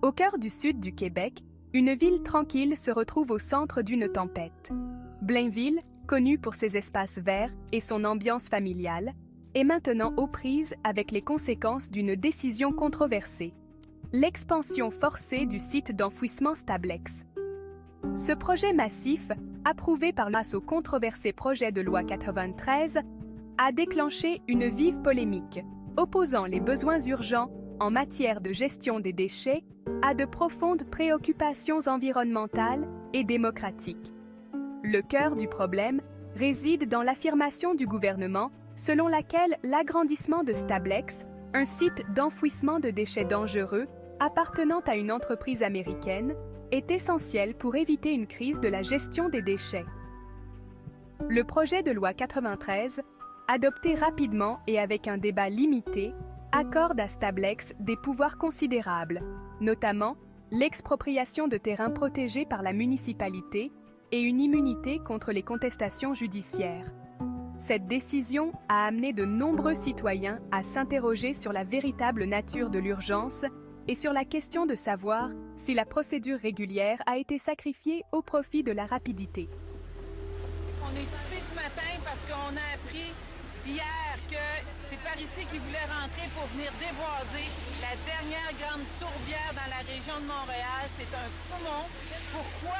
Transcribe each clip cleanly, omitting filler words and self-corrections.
Au cœur du sud du Québec, une ville tranquille se retrouve au centre d'une tempête. Blainville, connue pour ses espaces verts et son ambiance familiale, est maintenant aux prises avec les conséquences d'une décision controversée: l'expansion forcée du site d'enfouissement Stablex. Ce projet massif, approuvé grâce au controversé projet de loi 93, a déclenché une vive polémique, opposant les besoins urgents en matière de gestion des déchets à de profondes préoccupations environnementales et démocratiques. Le cœur du problème réside dans l'affirmation du gouvernement selon laquelle l'agrandissement de Stablex, un site d'enfouissement de déchets dangereux appartenant à une entreprise américaine, est essentiel pour éviter une crise de la gestion des déchets. Le projet de loi 93, adopté rapidement et avec un débat limité, accorde à Stablex des pouvoirs considérables, notamment l'expropriation de terrains protégés par la municipalité et une immunité contre les contestations judiciaires. Cette décision a amené de nombreux citoyens à s'interroger sur la véritable nature de l'urgence et sur la question de savoir si la procédure régulière a été sacrifiée au profit de la rapidité. On est ici ce matin parce qu'on a appris hier que c'est par ici qu'ils voulaient rentrer pour venir déboiser la dernière grande tourbière dans la région de Montréal. C'est un poumon. Pourquoi?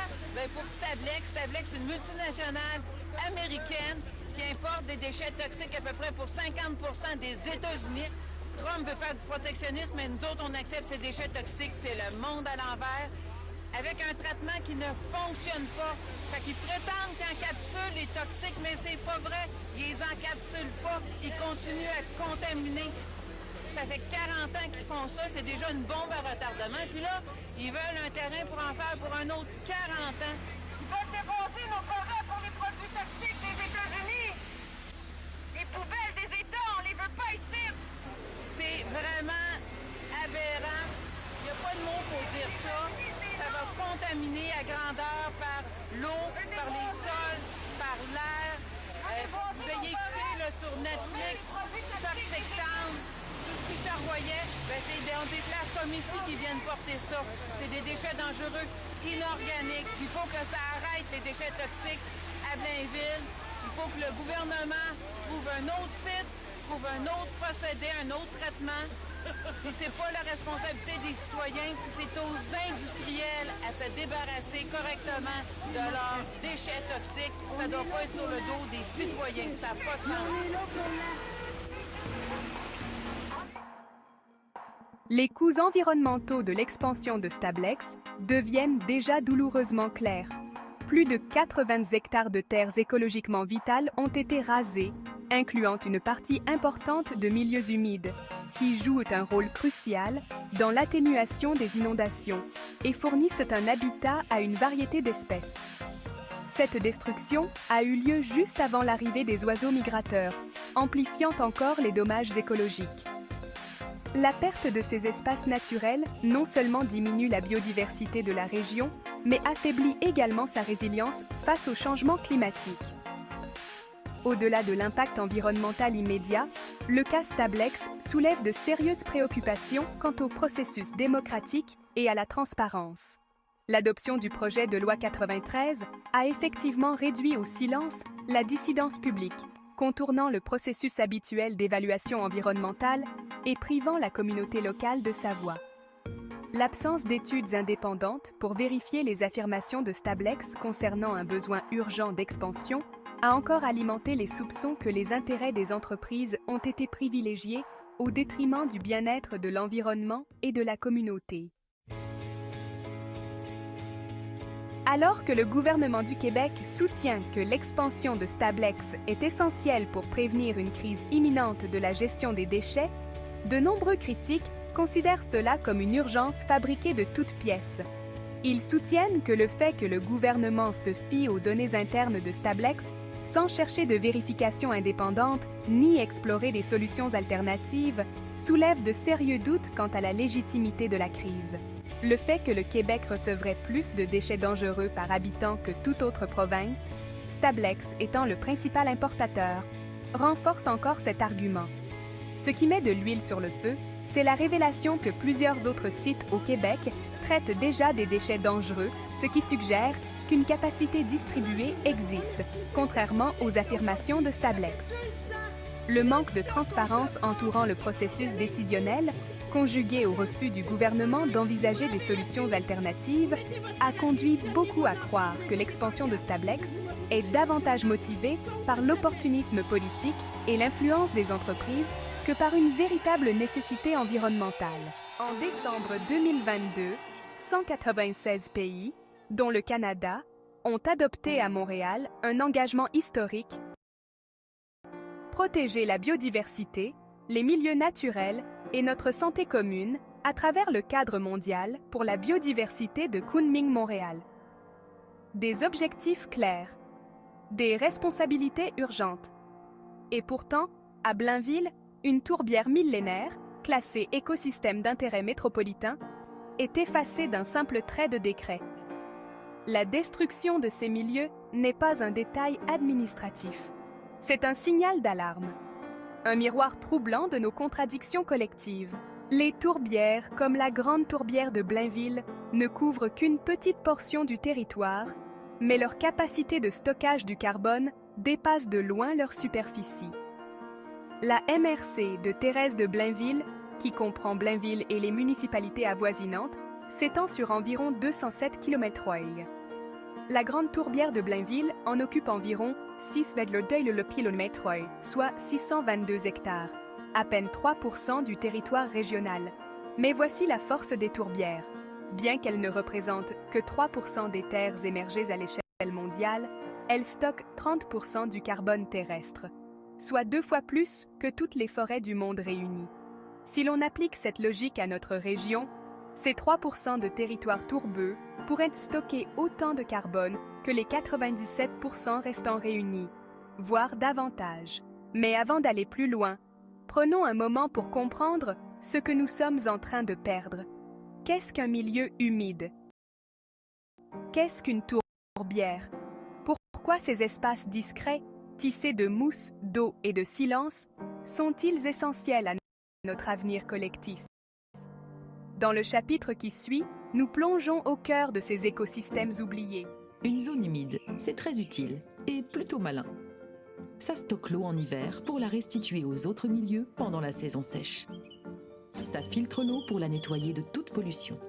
Pour Stablex. Stablex, c'est une multinationale américaine qui importe des déchets toxiques à peu près pour 50% des États-Unis. Trump veut faire du protectionnisme, mais nous autres, on accepte ces déchets toxiques. C'est le monde à l'envers, avec un traitement qui ne fonctionne pas. Fait qu'ils prétendent qu'ils encapsulent les toxiques, mais c'est pas vrai. Ils les encapsulent pas. Ils continuent à contaminer. Ça fait 40 ans qu'ils font ça. C'est déjà une bombe à retardement. Puis là, ils veulent un terrain pour en faire pour un autre 40 ans. Ils veulent déposer nos forêts pour les produits toxiques des États-Unis. Les poubelles des États, on les veut pas ici. C'est vraiment aberrant. Il n'y a pas de mots pour dire ça. Ça va contaminer à grandeur par l'eau, par les sols, par l'air. Vous ayez écouté là, sur Netflix, Toxic Town, tout ce qui charroyait, c'est des places comme ici qui viennent porter ça. C'est des déchets dangereux, inorganiques. Il faut que ça arrête les déchets toxiques à Blainville. Il faut que le gouvernement trouve un autre site, trouve un autre procédé, un autre traitement. Puis c'est pas la responsabilité des citoyens, puis c'est aux industriels à se débarrasser correctement de leurs déchets toxiques. Ça doit pas être sur le dos des citoyens. Ça n'a pas de sens. Les coûts environnementaux de l'expansion de Stablex deviennent déjà douloureusement clairs. Plus de 80 hectares de terres écologiquement vitales ont été rasés, incluant une partie importante de milieux humides, qui jouent un rôle crucial dans l'atténuation des inondations et fournissent un habitat à une variété d'espèces. Cette destruction a eu lieu juste avant l'arrivée des oiseaux migrateurs, amplifiant encore les dommages écologiques. La perte de ces espaces naturels non seulement diminue la biodiversité de la région, mais affaiblit également sa résilience face au changement climatique. Au-delà de l'impact environnemental immédiat, le cas Stablex soulève de sérieuses préoccupations quant au processus démocratique et à la transparence. L'adoption du projet de loi 93 a effectivement réduit au silence la dissidence publique, contournant le processus habituel d'évaluation environnementale et privant la communauté locale de sa voix. L'absence d'études indépendantes pour vérifier les affirmations de Stablex concernant un besoin urgent d'expansion a encore alimenté les soupçons que les intérêts des entreprises ont été privilégiés au détriment du bien-être de l'environnement et de la communauté. Alors que le gouvernement du Québec soutient que l'expansion de Stablex est essentielle pour prévenir une crise imminente de la gestion des déchets, de nombreux critiques considèrent cela comme une urgence fabriquée de toutes pièces. Ils soutiennent que le fait que le gouvernement se fie aux données internes de Stablex sans chercher de vérification indépendante ni explorer des solutions alternatives soulève de sérieux doutes quant à la légitimité de la crise. Le fait que le Québec recevrait plus de déchets dangereux par habitant que toute autre province, Stablex étant le principal importateur, renforce encore cet argument. Ce qui met de l'huile sur le feu, c'est la révélation que plusieurs autres sites au Québec traite déjà des déchets dangereux, ce qui suggère qu'une capacité distribuée existe, contrairement aux affirmations de Stablex. Le manque de transparence entourant le processus décisionnel, conjugué au refus du gouvernement d'envisager des solutions alternatives, a conduit beaucoup à croire que l'expansion de Stablex est davantage motivée par l'opportunisme politique et l'influence des entreprises que par une véritable nécessité environnementale. En décembre 2022, 196 pays, dont le Canada, ont adopté à Montréal un engagement historique: protéger la biodiversité, les milieux naturels et notre santé commune à travers le cadre mondial pour la biodiversité de Kunming-Montréal. Des objectifs clairs, des responsabilités urgentes. Et pourtant, à Blainville, une tourbière millénaire, classée écosystème d'intérêt métropolitain, est effacée d'un simple trait de décret. La destruction de ces milieux n'est pas un détail administratif. C'est un signal d'alarme. Un miroir troublant de nos contradictions collectives. Les tourbières, comme la grande tourbière de Blainville, ne couvrent qu'une petite portion du territoire, mais leur capacité de stockage du carbone dépasse de loin leur superficie. La MRC de Thérèse de Blainville, qui comprend Blainville et les municipalités avoisinantes, s'étend sur environ 207 km². La grande tourbière de Blainville en occupe environ 6,2 km, soit 622 hectares, à peine 3% du territoire régional. Mais voici la force des tourbières. Bien qu'elles ne représentent que 3% des terres émergées à l'échelle mondiale, elles stockent 30% du carbone terrestre, soit 2 fois plus que toutes les forêts du monde réunies. Si l'on applique cette logique à notre région, ces 3% de territoire tourbeux pourraient stocker autant de carbone que les 97% restants réunis, voire davantage. Mais avant d'aller plus loin, prenons un moment pour comprendre ce que nous sommes en train de perdre. Qu'est-ce qu'un milieu humide? Qu'est-ce qu'une tourbière? Pourquoi ces espaces discrets, tissés de mousse, d'eau et de silence, sont-ils essentiels à notre avenir collectif? Dans le chapitre qui suit, nous plongeons au cœur de ces écosystèmes oubliés. Une zone humide, c'est très utile et plutôt malin. Ça stocke l'eau en hiver pour la restituer aux autres milieux pendant la saison sèche. Ça filtre l'eau pour la nettoyer de toute pollution.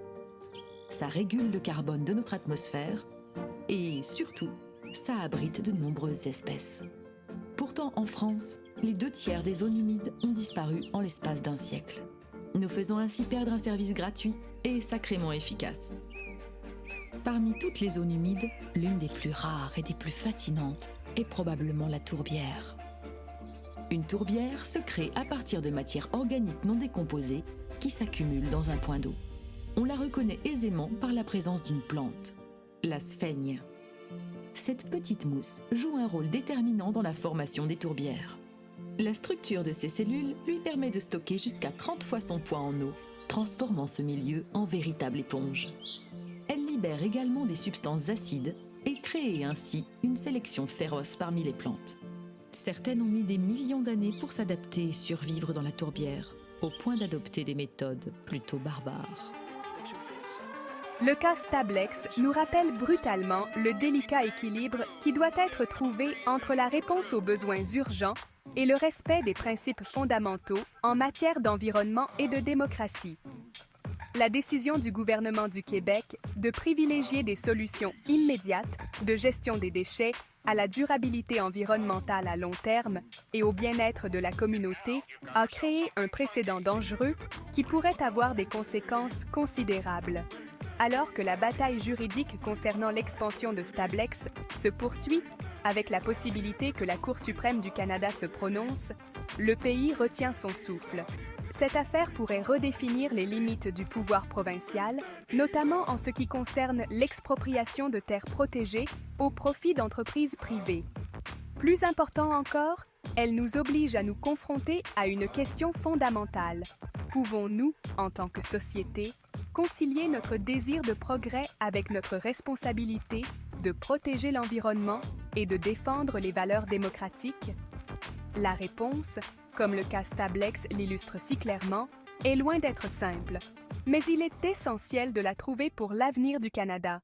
Ça régule le carbone de notre atmosphère et, surtout, ça abrite de nombreuses espèces. Pourtant, en France, les 2/3 des zones humides ont disparu en l'espace d'un siècle, nous faisant ainsi perdre un service gratuit et sacrément efficace. Parmi toutes les zones humides, l'une des plus rares et des plus fascinantes est probablement la tourbière. Une tourbière se crée à partir de matières organiques non décomposées qui s'accumulent dans un point d'eau. On la reconnaît aisément par la présence d'une plante, la sphaigne. Cette petite mousse joue un rôle déterminant dans la formation des tourbières. La structure de ces cellules lui permet de stocker jusqu'à 30 fois son poids en eau, transformant ce milieu en véritable éponge. Elle libère également des substances acides et crée ainsi une sélection féroce parmi les plantes. Certaines ont mis des millions d'années pour s'adapter et survivre dans la tourbière, au point d'adopter des méthodes plutôt barbares. Le cas Stablex nous rappelle brutalement le délicat équilibre qui doit être trouvé entre la réponse aux besoins urgents et le respect des principes fondamentaux en matière d'environnement et de démocratie. La décision du gouvernement du Québec de privilégier des solutions immédiates de gestion des déchets à la durabilité environnementale à long terme et au bien-être de la communauté a créé un précédent dangereux qui pourrait avoir des conséquences considérables. Alors que la bataille juridique concernant l'expansion de Stablex se poursuit, avec la possibilité que la Cour suprême du Canada se prononce, le pays retient son souffle. Cette affaire pourrait redéfinir les limites du pouvoir provincial, notamment en ce qui concerne l'expropriation de terres protégées au profit d'entreprises privées. Plus important encore, elle nous oblige à nous confronter à une question fondamentale. Pouvons-nous, en tant que société, concilier notre désir de progrès avec notre responsabilité de protéger l'environnement et de défendre les valeurs démocratiques? La réponse, comme le cas Stablex l'illustre si clairement, est loin d'être simple, mais il est essentiel de la trouver pour l'avenir du Canada.